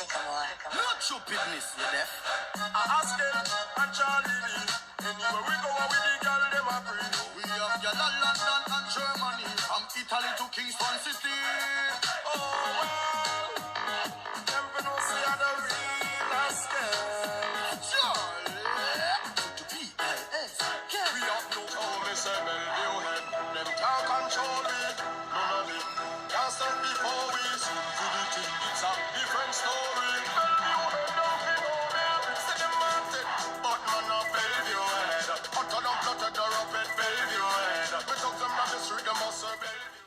Not stupidness, you deaf. Askel and Charly. Anywhere we go, we the girl them a bring. We have your London and Germany, from Italy to Kingston City. Oh well, them know say I'm the real Askel. Charlie, to PLS. We have no call me say Bellevue head. Them can't control me. None of it can't stop before we see to the thing. It's a different story. Bellevue head don't be no me. Say them wanted, but none of Bellevue head. Utter them cluttered her up at Bellevue head. We took them down the street, them must serve Bellevue.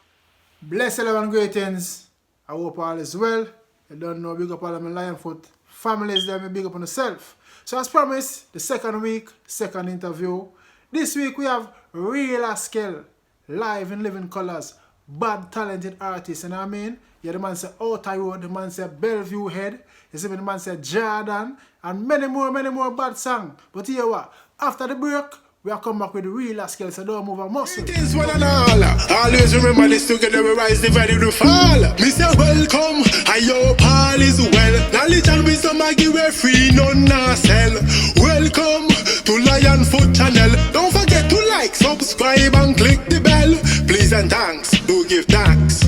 Bless everyone, greetings. I hope all is well. You don't know, big up all of my Lionfoot families there, me big up on yourself. So as promised, the second week, second interview. This week we have Real Askel, live in living colors, bad talented artist, you know what I mean? Yeah, the man said Outer Road, the man said Bellevue Head, you see me, the man said Jordan, and many more bad songs. But here what? After the break, we are come back with the Real Askel, so don't move a muscle. It is one and all. Always remember this together, we rise, divided we fall. Me say welcome, I hope all is well. Knowledge and wisdom I give away free, none not sell. Welcome to Lionfoot channel. Don't forget to like, subscribe and click the bell. Please and thanks, do give thanks.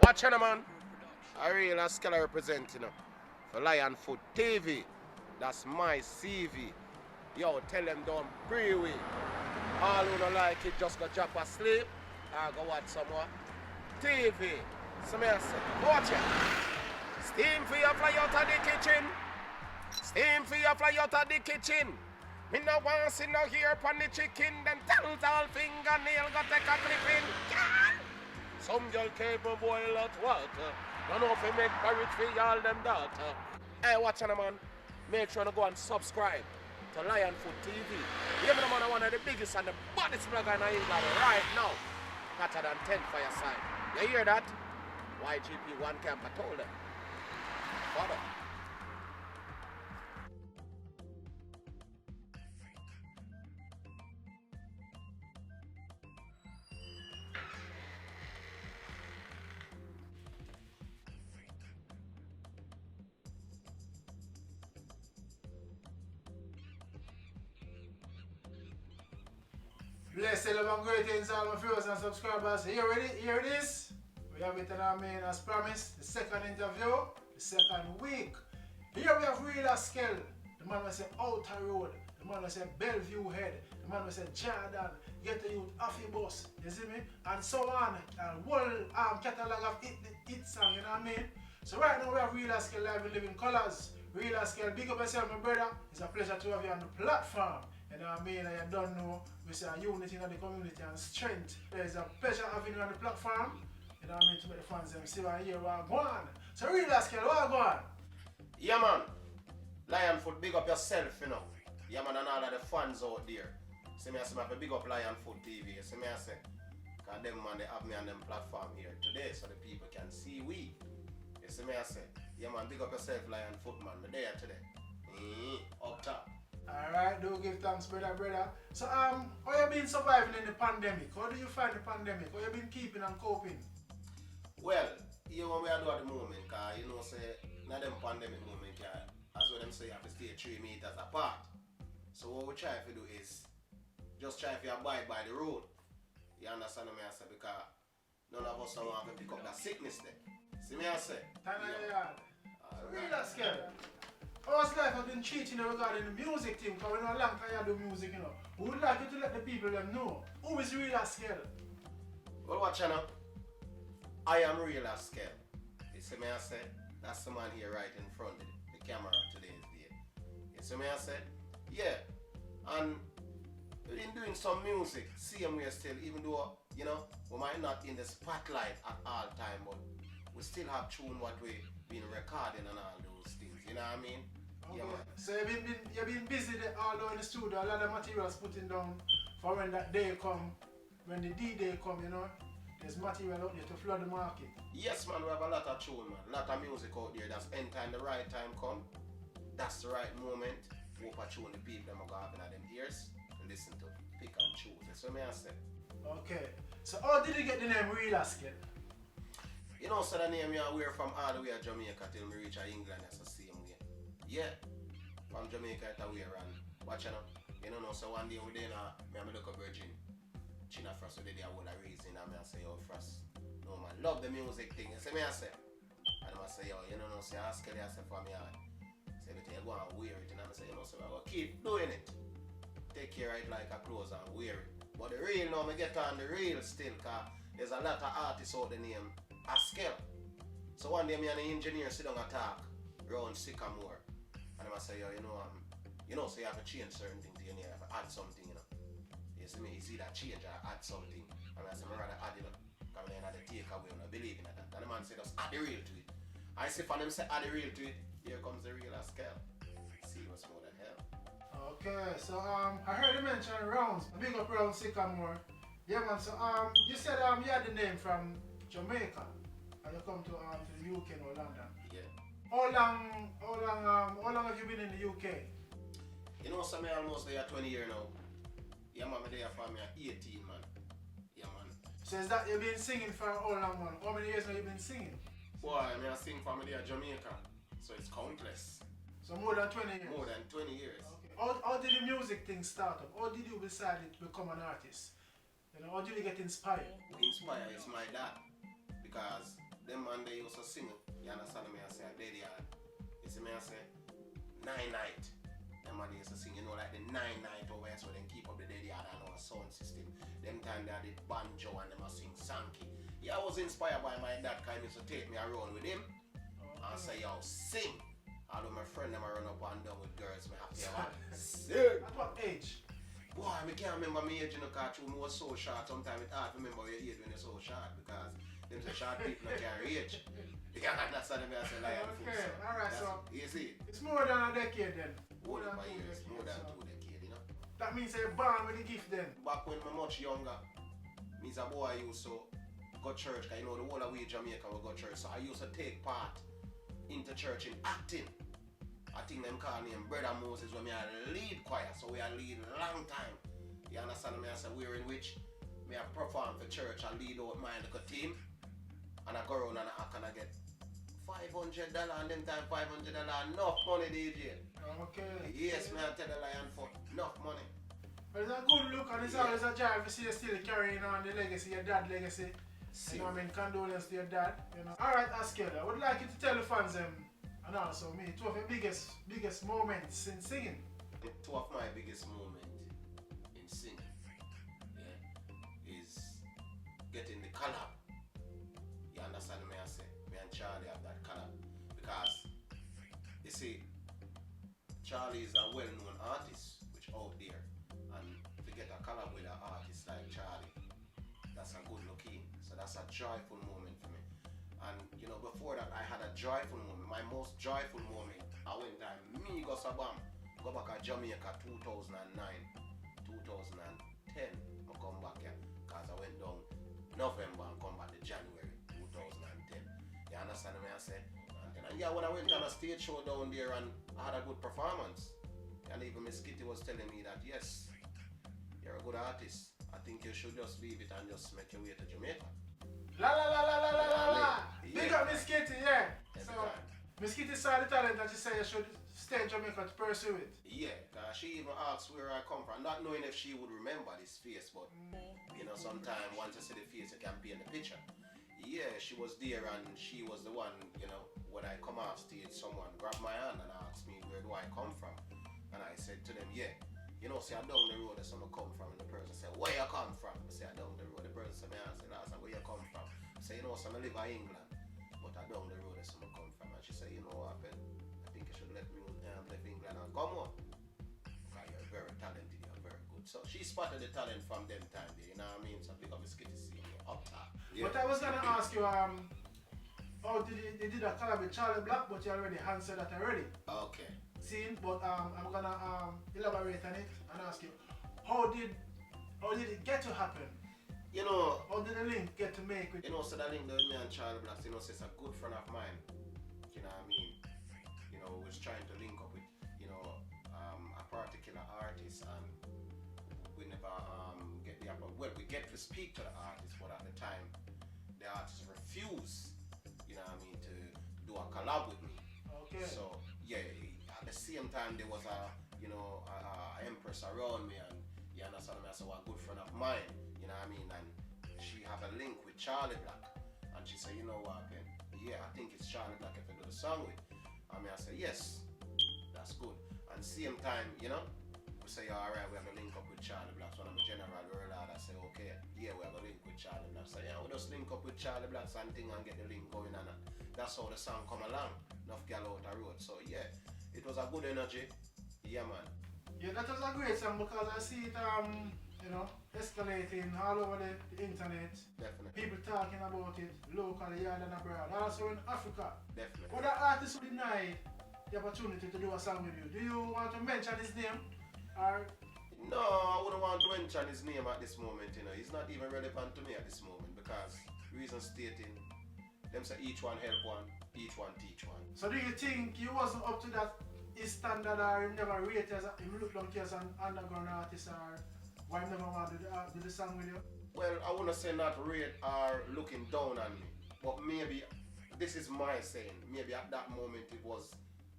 Watch out, man. A Real Askel representing for Lionfoot TV. That's my CV. Yo, tell them don't pray with. All who don't like it, just go drop asleep. Or go watch some more TV. So me I say, watch it. Steam for your fly out of the kitchen. Steam for your fly out of the kitchen. Me no want to see no hair upon the chicken. Then tall fingernail got take a clipping. Some girl capable boil hot water. Don't know if we make porridge for y'all them daughter. Hey, watch on man. Make sure to go and subscribe to Lionfoot TV. You know, man, one of the biggest and the baddest blogger in England right now. Hotter than 10 for your side. You hear that? YGP one camp, I told them. Follow. Bless you, love and greetings, all my viewers and subscribers. Here it is. We have it in our main as promised. The second interview, the second week. Here we have Real Askel. The man will say Outer Road. The man will say Bellevue Head. The man will say Jordan. Get the youth off your bus. You see me? And so on. And whole catalog of hit song, you know what I mean? So right now we have Real Askel live in living colors. Real Askel, big up yourself, my brother. It's a pleasure to have you on the platform. You know what I mean? And you don't know, we say unity in the community and strength. It's a pleasure having you on the platform. You know what I mean? To make the fans them see what here what go on. So Real Askel, what go on? Yeah, man. Lionfoot, big up yourself, you know. Yeah, man, and all of the fans out there. See me, I say, I big up Lionfoot TV. You see me, I say, because them, man, they have me on them platform here today so the people can see we. You see me, I say, yeah, man, big up yourself, Lionfoot, man. I'm there today. Up top. Alright, do give thanks, brother. So, how you been surviving in the pandemic? How do you find the pandemic? How you been keeping and coping? Well, you know what we are doing at the moment, because you know, say, not them pandemic moment, as what them say, you have to stay 3 meters apart. So what we try to do is just try to abide by the rule. You understand what I say? Because none of us don't want to pick up that sickness there. See me I say? Real Askel. How's life has been treating you regarding the music team? Because we know a long time you do music, you know. We would like you to let the people them know. Who is Real Askel? Well, watch now. I am Real Askel. You see me I say? That's the man here right in front of the camera today's day. You see me I say? Yeah. And we've been doing some music, same way still, even though, you know, we might might not in the spotlight at all time, but we still have tune what we been recording and all those things. You know what I mean? Okay. Yeah, man. So you've been busy all over in the studio, a lot of materials putting down for when that day come, when the D-Day come, you know. There's material out there to flood the market. Yes, man, we have a lot of tune, man. A lot of music out there that's end time, the right time come. That's the right moment. Hope I tune the people that are going to have in them ears to listen to, pick and choose. That's what I say. Okay. So how did you get the name Real Askel? You know, so the name you wear from all the way to Jamaica till me reach England, that's the same way. Yeah. From Jamaica to wear and watch you know. You know, so one day we did me look a virgin. China Frost we did the whole reason and I say, yo, Frost. No man, love the music thing. You see me I say. And I say, yo, you know, say Askel I say for me hard. Say everything you go and wear it and I say, you know, so I go keep doing it. Take care of it like a clothes and wear it. But the real now, me get on the real still, cause there's a lot of artists out the name Askel. So one day me and the engineer sit down and talk around Sycamore. And I say, yo, you know, so you have to change certain things to your name, you have to add something, you know. You see me, you see that change or add something. And I say, I rather add it up. Because then I take away when I believe in that. And the man say, just add the real to it. I see for them say, add the real to it. Here comes the Real Askel. Serious more than hell. Okay, so I heard you mention Rounds, a big up Round Sycamore. Yeah man, so you said you had the name from Jamaica and you come to the UK or London. Yeah. How long have you been in the UK? You know, so me almost there 20 years now. Yeah man, me there for me 18 man. Yeah man. So is that you've been singing for how long man? How many years have you been singing? Boy, I sing for me there Jamaica. So it's countless. So more than 20 years? More than 20 years. Okay. How did the music thing start up? How did you decide to become an artist? You know, how did you get inspired? Inspired is my dad. Because them man they used to sing. You understand me? I say Daddy Yard. You see me I say 9-night. Them man they used to sing, you know, like the 9-night over here, so they keep up the Daddy Yard and our sound system. Them time they did banjo and them a sing Sankey. Yeah, I was inspired by my dad because he used to take me around with him. And say, yo, sing. Although my friend them run up and down with girls, me have to sing. At what age? Boy, I can't remember my age, you know, because I was so short. Sometimes it's hard to remember your age when you're so short because them say short people don't carry age. You can't understand me, I say lion food. Okay, alright, so you see, it's more than a decade then. more than 2 years, more than 2 decades, you know. That means you're born with the gift then. Back when I'm much younger, means a boy used to go church, because you know the whole of we Jamaica will go church. So I used to take part into church in acting. I think them call me Brother Moses when me a lead choir, so we a lead long time. You understand me? I say we're in which me a perform for church and lead out my little team. And I go around and I can get $500 and them time $500 enough money DJ. Okay. Yes, me I tell the lion for enough money. But it's a good look and it's always a joy to see you still carrying on the legacy, your dad's legacy. You know what I mean? Condolence to your dad. You know. Alright, Askel, I would like you to tell the fans and also me, two of your biggest moments in singing. Two of my biggest moments in singing, yeah, is getting the collab. You understand me I say? Me and Charly have that collab. Because, you see, Charly is a well-known artist, which out there. And to get a collab with an artist like Charly, that's a good looking. So that's a joyful moment for me. And you know, before that I had a joyful moment. My most joyful moment, I went down me go Sabam, go back to Jamaica 2009, 2010, I come back here. Cause I went down November and come back to January 2010. You understand me I say? And yeah, when I went on a stage show down there and I had a good performance. And even Miss Kitty was telling me that yes, you're a good artist. I think you should just leave it and just make your way to Jamaica. La la la la la la la la. Yeah. Big up Miss Kitty, yeah. Every So time. Miss Kitty saw the talent and she said you should stay in Jamaica to pursue it. Yeah, she even asked where I come from, not knowing if she would remember this face, but you know, sometimes once you see the face, you can be in the picture. Yeah, she was there and she was the one, you know, when I come off stage, someone grabbed my hand and asked me where do I come from. And I said to them, yeah, you know, say I down the road, that's where I come from. And the person said, where you come from? I say I down the road. The person said, I said, where you come from? I say, you know, so I live in England, but I down the road, that's where I come from. And she said, you know what happened? I think you should let me live in England and come on. Because you're very talented, you're very good. So she spotted the talent from them time there, you know what I mean? So big up Miss Kitty seeing me up top. Yeah. But I was gonna ask you, how they did a collab with Charly Black, but you already answered that already. Okay. See, but I'm gonna elaborate on it and ask you, how did it get to happen? You know, How did the link get to make with? you know, so that link that with me and Charly Black, you know, so it's a good friend of mine. You know what I mean? You know, was trying to link up with, you know, a particular artist, and we never get the upper. Well, we get to speak to the artist, but at the time, the artist refused, you know what I mean, to do a collab with me. Okay. So yeah, at the same time there was a, you know, a empress around me, and you understand me, so a good friend of mine, you know what I mean, and she had a link with Charly Black, and she said, you know what, Ben, yeah, I think it's Charly Black if I do the song with. I mean, I said, yes, that's good. And same time, you know, we say, alright, we have a link up with Charly Black. So I'm a general world, I say, okay, yeah, we have a link with Charly Black. So yeah, we just link up with Charly Black and thing and get the link going, and that's how the song come along. Enough gal out the road. So yeah, it was a good energy. Yeah, man. Yeah, that was a great song because I see it, you know, escalating all over the internet. Definitely. People talking about it locally and abroad, also in Africa. Definitely. But that artist who denied the opportunity to do a song with you, do you want to mention his name? Or No, I wouldn't want to mention his name at this moment, you know. He's not even relevant to me at this moment because reason stating, them say each one help one, each one teach one. so do you think you wasn't up to that his standard, or he never rated as him look like as an underground artist, or why he never want to do the song with you? Well, I wouldn't say not rate or looking down on me, but maybe, this is my saying, maybe at that moment it was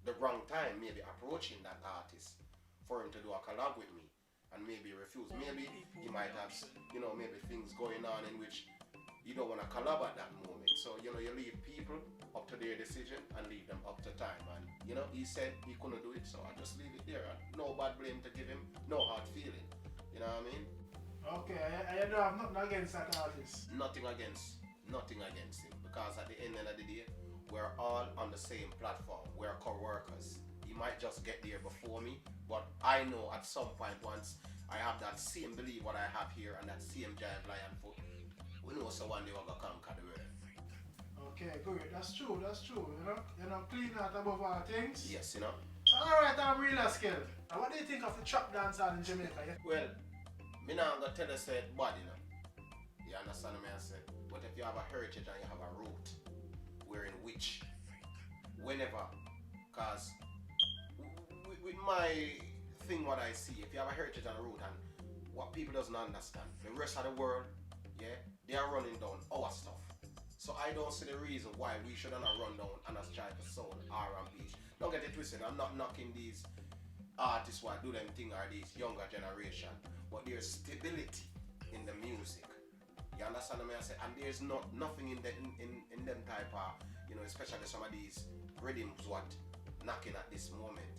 the wrong time, maybe approaching that artist for him to do a collab with me, and maybe refuse. Maybe he might have, you know, maybe things going on in which you don't want to collab at that moment. So, you know, you leave people up to their decision and leave them up to time. And, you know, he said he couldn't do it, so I just leave it there. No bad blame to give him, no hard feeling. You know what I mean? Okay, I don't have nothing against that artist. Nothing against him, because at the end of the day, we're all on the same platform. We're co-workers. He might just get there before me, but I know at some point, once I have that same belief what I have here and that same giant lion foot, we know so one day we're gonna conquer the world. Okay, good. That's true. You know, clean out above all things. Yes, you know. So, alright, I'm Real Askel. And what do you think of the trap dancehall in Jamaica? Yeah? Well, me now gonna tell you say it bad, you know. You understand me I say? But if you have a heritage and you have a root, wherein which, whenever, cause with my thing what I see, if you have a heritage and a root, and what people doesn't understand, the rest of the world, yeah, they are running down our stuff. So I don't see the reason why we should not run down and us try to sound R&B. Don't get it twisted, I'm not knocking these artists who do them thing or these younger generation, but there's stability in the music. You understand what I say? And there's nothing in them type of, you know, especially some of these rhythms what knocking at this moment.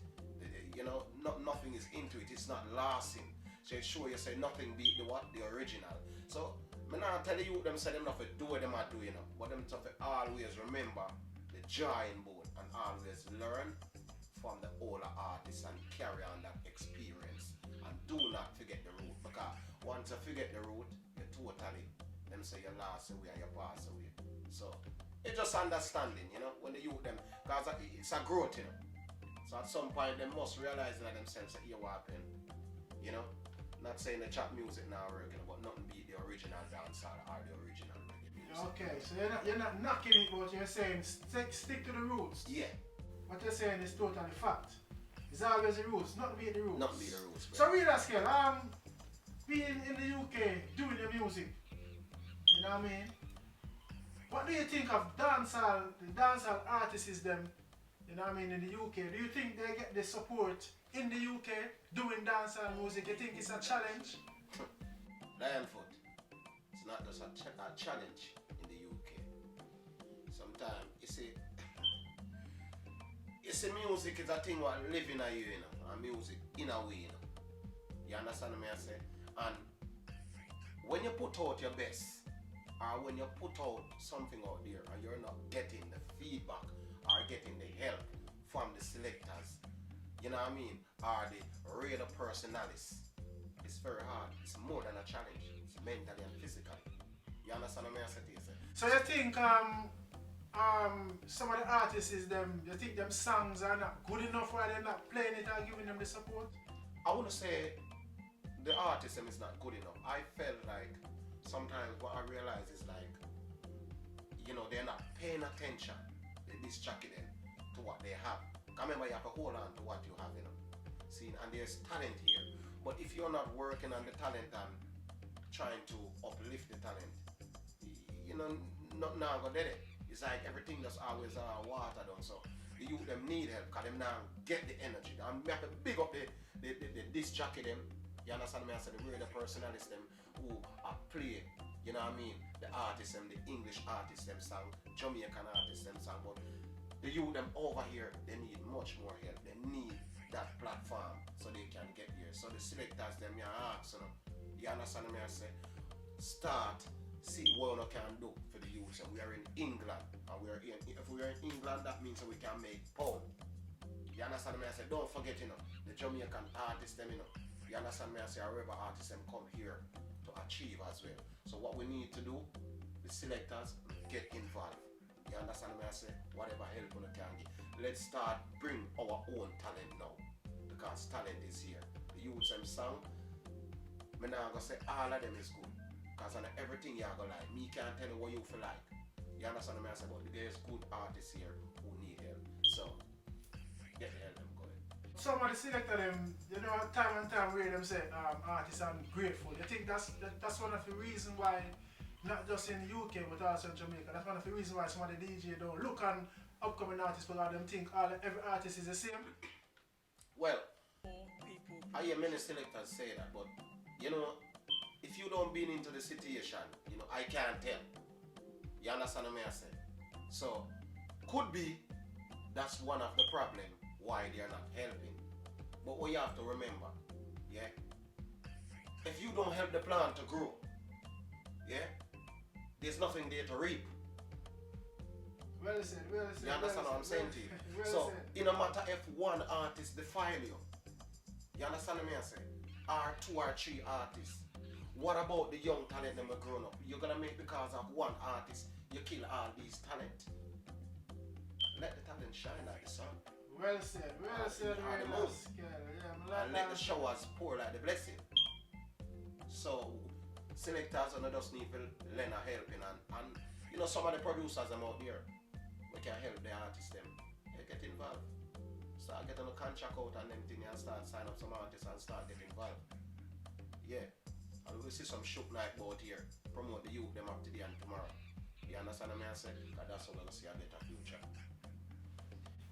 You know, nothing is into it, it's not lasting. So it's sure you say nothing beat the what? The original. So I not tell you them say them not to do what them are doing, you know, but them to always remember the joy in both and always learn from the older artists and carry on that experience. And do not forget the root, because once you forget the root, you totally, them say you lost away and you pass away. So it's just understanding, you know, when the youth them, because it's a growth, you know. So at some point they must realize that themselves that you're walking, you know. Not saying the trap music now regular, but nothing beat the original dancehall or the original reggae music. Okay, so you're not knocking it, but you're saying stick to the roots. Yeah. What you're saying is totally fact. It's always the roots, not be the roots. Not be the roots. So Real Askel, being in the UK, doing the music, you know what I mean? What do you think of dancehall, the dancehall artists them, you know what I mean, in the UK? Do you think they get the support in the UK doing dancehall music? You think it's a challenge? Lionfoot, it's not just a challenge in the UK. Sometimes you see music is a thing what live in a you, you know, and music in a way, you know. You understand me I say? And when you put out your best, or when you put out something out there and you're not getting the feedback or getting the help from the selectors, you know what I mean, or the radio personalities, it's very hard. It's more than a challenge. It's mentally and physically. You understand what I say to you? So you think some of the artists is them, you think them songs are not good enough why they're not playing it or giving them the support? I wouldn't say the artism is not good enough. I felt like sometimes what I realize is like, you know, they're not paying attention, this jockey them, to what they have. Remember, you have to hold on to what you have, you know. See, and there's talent here. But if you're not working on the talent and trying to uplift the talent, you know, not now go get it. It's like everything that's always water done. So the youth them need help because them now get the energy. And we have to big up this jockey them. You understand me? I said the real personalities them who are play, you know what I mean? The artists them, the English artists them song, Jamaican artists them song. But the youth them over here, they need much more help. They need that platform so they can get here. So the selectors them you ask, you understand me? I say start see what we can do for the youth. And we are in England, and if we are in England, that means we can make pound. You understand me? I say don't forget, you know, the Jamaican artists them, you know. You understand me? I say our river artists them come here to achieve as well. So what we need to do, the selectors get involved. You understand me? I say whatever help we can get. Let's start bring our own talent now, because talent is here. The youth them song, me now gonna say all of them is good, because on everything you gonna like. Me can't tell you what you feel like. You understand me? I say, but there's good artists here who need help. So get the help them going. Some of the selector them, you know, time and time where them say artists are grateful. You think that's one of the reasons why, not just in the UK but also in Jamaica, that's one of the reasons why some of the DJ don't look on upcoming artists because them think every artist is the same? Well, I hear many selectors say that, but you know, if you don't been into the situation, you know, I can't tell. You understand what I say? So, could be that's one of the problem why they're not helping. But what you have to remember, yeah, if you don't help the plant to grow, yeah, there's nothing there to reap. Well said, well said. You understand what I'm saying to you? Well So, said. it no matter if one artist defile you, you understand what I say? Or two or three artists. What about the young talent that are grown up? You're gonna make because of one artist, you kill all these talent. Let the talent shine like the sun. Well said, Real Askel. Yeah, And let the showers pour like the blessing. So selectors and just need to lend a helping and you know some of the producers them out there we can help the artists them. They get involved. Start getting a contract out and them thing and start sign up some artists and start getting involved. Yeah. And we'll see some shook night out here. Promote the youth them up today and tomorrow. You understand what I say? Because that's how we're gonna see a better future.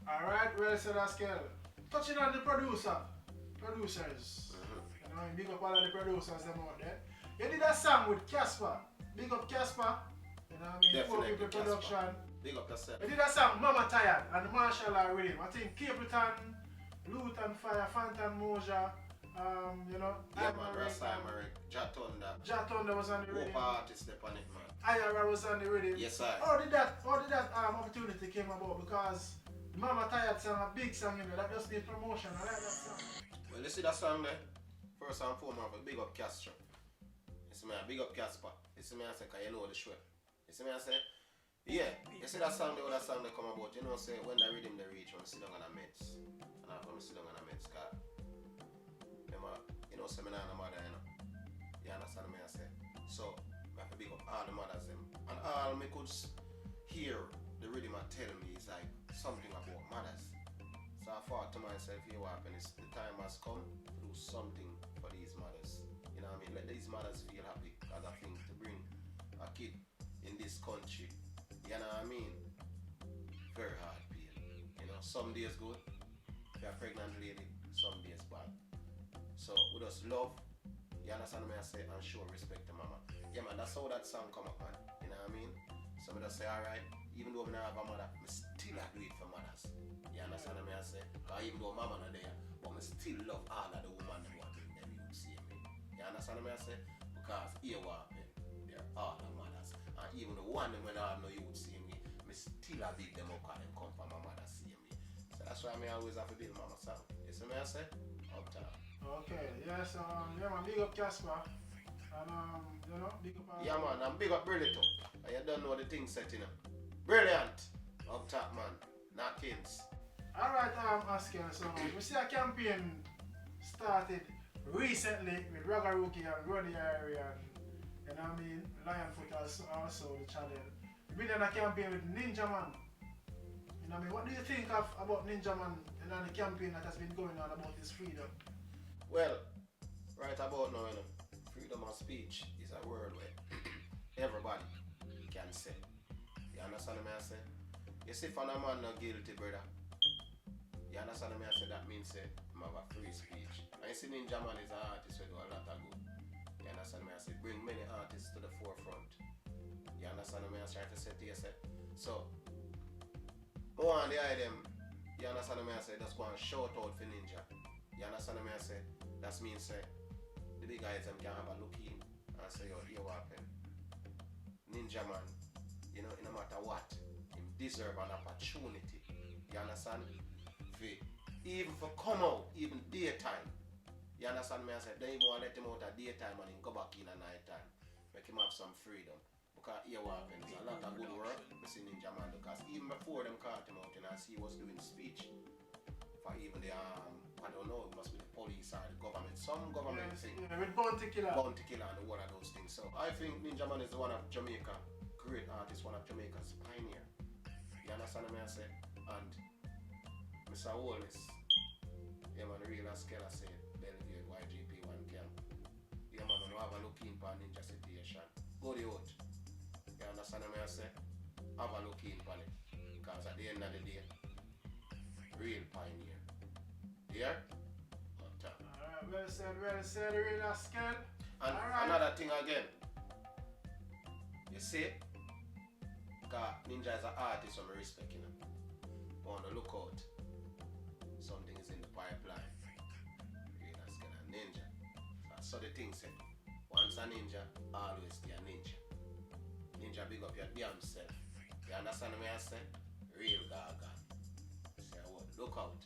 Alright, Real Askel. Touching on the producers. You know, big up all of the producers them out there. You did a song with Casper. Big up Casper. You know what I mean? Definitely, 4 people production. Big up yourself. You did a song, Mama Tired, and Marshall are with him. I think Capleton, Luton Fire, Phantom Moja, you know. Yeah man, Rasamaric, Jatonda was on the rhythm. Hope artists step on it man. Ira was on the rhythm. Yes sir. How did that opportunity came about? Because Mama Tired song, a big song, you know, that just needs promotion. I like that song. Well, you see that song there? First and foremost, big up Castro. You see me, big up Casper. You see me, I say, cause you know the show. You see me, I say, yeah. You see that song there, that song they come about, you know, say, when the rhythm they reach, when I sit down on a meds. And after I sit down on a meds, cause, you know, say, me not a mother, you know. You understand me, I say. So, I have to big up all the mothers, them. And all me could hear the rhythm and tell me is like something about mothers. So I thought to myself, you know what happened is the time has come to do something for these mothers. You know what I mean? Let these mothers feel happy. Because I think to bring a kid in this country, you know what I mean? Very hard pain. You know, some days good, if you're a pregnant lady, some days bad. So we just love, you understand me I say, and show respect to mama. Yeah man, that's how that song come up man. You know what I mean? So I just say, alright, even though I don't have a mother, I still do it for mothers. You understand what I say? Because even though mama not there, but I still love all of the women who are doing them, you see me. You understand what I say? Because here what happen, they're all the mothers. And even the one when I have no youth see me, I still a big them up because them come from my mother see me. So that's why I always have to build mama song. You see me I say? Up top. Okay, yes, yeah man, big up Casper. And you know, big up yeah man, and big up Burley too. And you don't know the thing set, you know. Brilliant. Up top, man. Knockins. Alright, Askel, so we see a campaign started recently with Ragaruki and Roddy area and you know what I mean, Lionfoot also the channel. We've been on a campaign with Ninjaman. You know what I mean? What do you think about Ninjaman and the campaign that has been going on about his freedom? Well, right about now, you know, freedom of speech is a word where everybody can say. You understand what I say? You see, if a man not guilty, brother, you understand what I say? That means say, I have a free speech. And you see, Ninjaman is an artist who do a lot of good. You understand what I say? Bring many artists to the forefront. You understand what I try to say to yourself? So, I want the item, you understand what I say? Just go and shout out for Ninja. You understand what I say? That means say, the big item can have a look in and say, yo, here what happen. Ninjaman, you know, no matter what, he deserve an opportunity. You understand? Even for come out, even daytime. You understand me? I said, don't even want to let him out at daytime and then go back in at night time. Make him have some freedom. Because here what happens, a lot of good work we see Ninjaman, because even before them caught him out, and I see he was doing speech for even the I don't know, it must be the police or the government, some government thing. Yeah, with Bounty Killer. Bounty Killer and one of those things. So I think Ninjaman is one of Jamaica, great artist, one of Jamaica's pioneer. You understand what I say? And Mr. Wallace, yeah man, Real Askel said, Bellevue YGP 1 camp. Yeah man, when you have a look in for Ninja situation, go the out. You understand what I say? Have a look in for it. Because at the end of the day, real pioneer. Yeah? On top. Alright, well said, Real Askel. And right. Another thing again. You see? Because Ninja is an artist who I respect, you know. On the lookout. Something is in the pipeline. Real Askel and Ninja. So the thing said, once a ninja, always be a ninja. Ninja, big up your damn self. You understand what I say? Real gaga. Say what? Look out.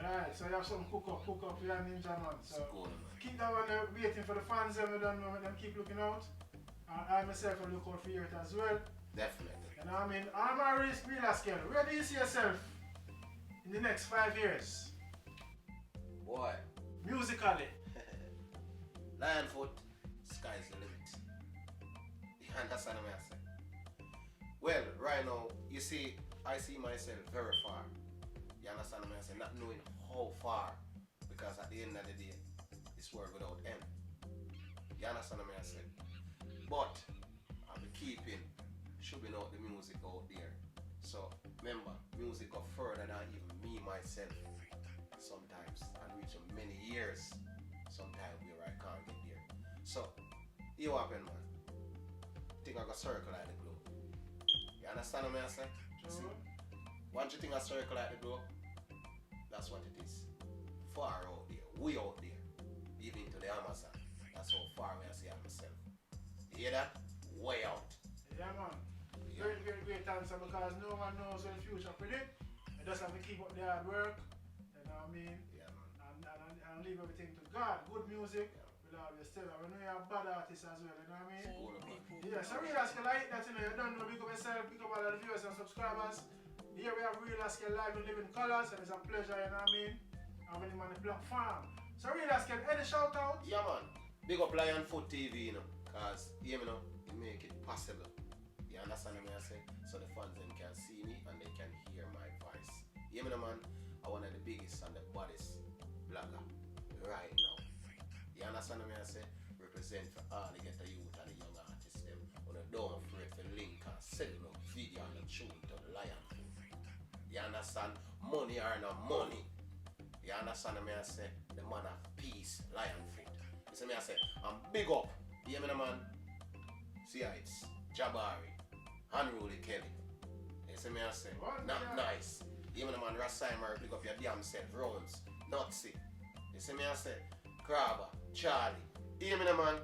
Alright, so you have some cook up for your Ninjaman. So Cool, man. keep that one there waiting for the fans, them don't know, them keep looking out. And I myself will look out for it as well. Definitely. You know what I mean? I'm a Real Askel. Where do you see yourself in the next 5 years? Boy. Musically. Lionfoot, sky's the limit. You understand what I say? Well, right now, you see, I see myself very far. You understand what I say? Not knowing how far. Because at the end of the day, it's world without end. You understand what I say? But, I'll be keeping, shooting out the music out there. So, remember, music go further than even me, myself. Sometimes, and reach many years. Sometimes where I can't get there. So, here what happen, man. Think I got circle like the globe. You understand what I say? See, once you think I circle like the globe, that's what it is. Far out there, way out there. Even to the Amazon. That's how far I see myself. You hear that? Way out. Yeah, man. Yeah. Great answer, because no one knows what the future predict. You just have to keep up the hard work. You know what I mean? Yeah, man. And leave everything to God. Good music will always tell you. We know you're a bad artist as well, you know what I mean? Cool, man. Yeah, so Real Askel like that, you know, you don't know, pick up yourself, pick up all the viewers and subscribers. Here we have Real Askel live in living colors, and it's a pleasure, you know what I mean? Having him on the platform. So Real Askel, any shout out? Yeah, man. Big up Lionfoot TV, you know, because, you know, you make it possible. You understand what I say? So the fans then can see me and they can hear my voice. You know, man, I'm one of the biggest and the baddest blogger right now. You understand what I say? Represent for all the get the youth and the young artists them. When they don't afraid to link and sell no video and the tune to the Lionfoot. You understand? Money or no money. You understand what I say? The man of peace, Lionfoot. You see me I say, I'm big up. You hear me, man? See how it's Jabari, Unruly Kelly. You see me I say, not nice. You hear me, man? Rassimer, big up your damn self. Rounds, Nutsy. You see me I say, Crabber, Charlie. You hear me, man?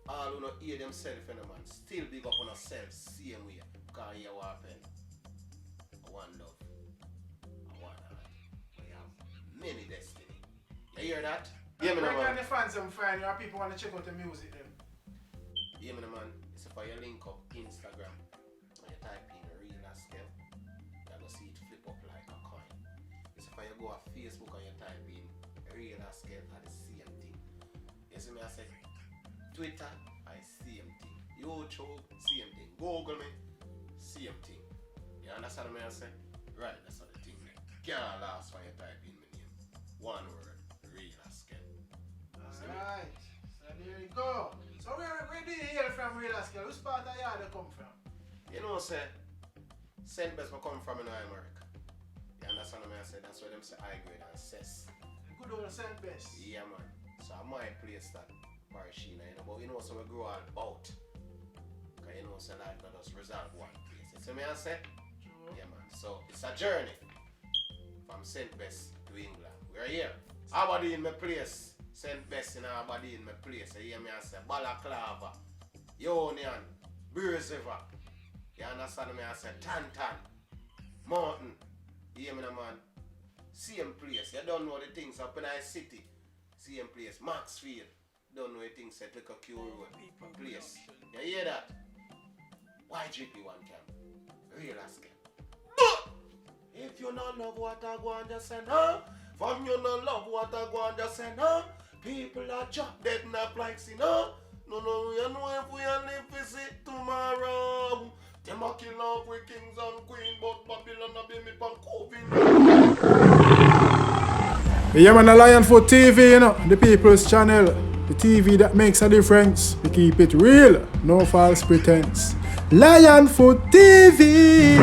All who not hear themselves, man. Still big up on yourself, same way. Because here what happen. One love, one heart. We have many destiny. You hear that? Yeah, Where man. can the fans them find you? People want to check out the music then? Yeah, man. It's for your link up Instagram. and you go on Facebook and you type in Real Askel are the same thing. You see me, I say Twitter, I same thing. YouTube, same thing. Google me, same thing. You understand me, I say? Right, that's what the thing there. Can't last when you type in my name. One word, Real Askel. Alright, so there you go. So where do you hear from Real Askel? Which part of yard they come from? You know, say, St. Best will come from in America. You understand me, I say? That's where them say high grade and cess. The good old St. Best. Yeah, man. So I might place that Parishina, you know, but you know, so we grow all about. Because you know, so life not just resolve one place. You see me, I say? True. Yeah, man. So it's a journey from St. Best to England. We're here. Aberdeen, my place. St. Best in Aberdeen, my place. You hear me, I say? Balaclava, Union, Bruce River. You understand me, I say? Tantan, Mountain. You hear me, man? Same place. You don't know the things up in our city. Same place. Maxfield. Don't know the things set like a Q road. A place. You hear that? YGP one camp. Real Askel. But if you not love what I go and just send, huh? From you not love what I go and just send, huh? People are chopped dead in a like sin, huh? No, you know if we live to see tomorrow. Them a kill off with kings and queens, but Babylon a be me pan COVID. Yeah, man, the Lionfoot TV, you know, the people's channel, the TV that makes a difference. We keep it real, no false pretense. Lionfoot TV.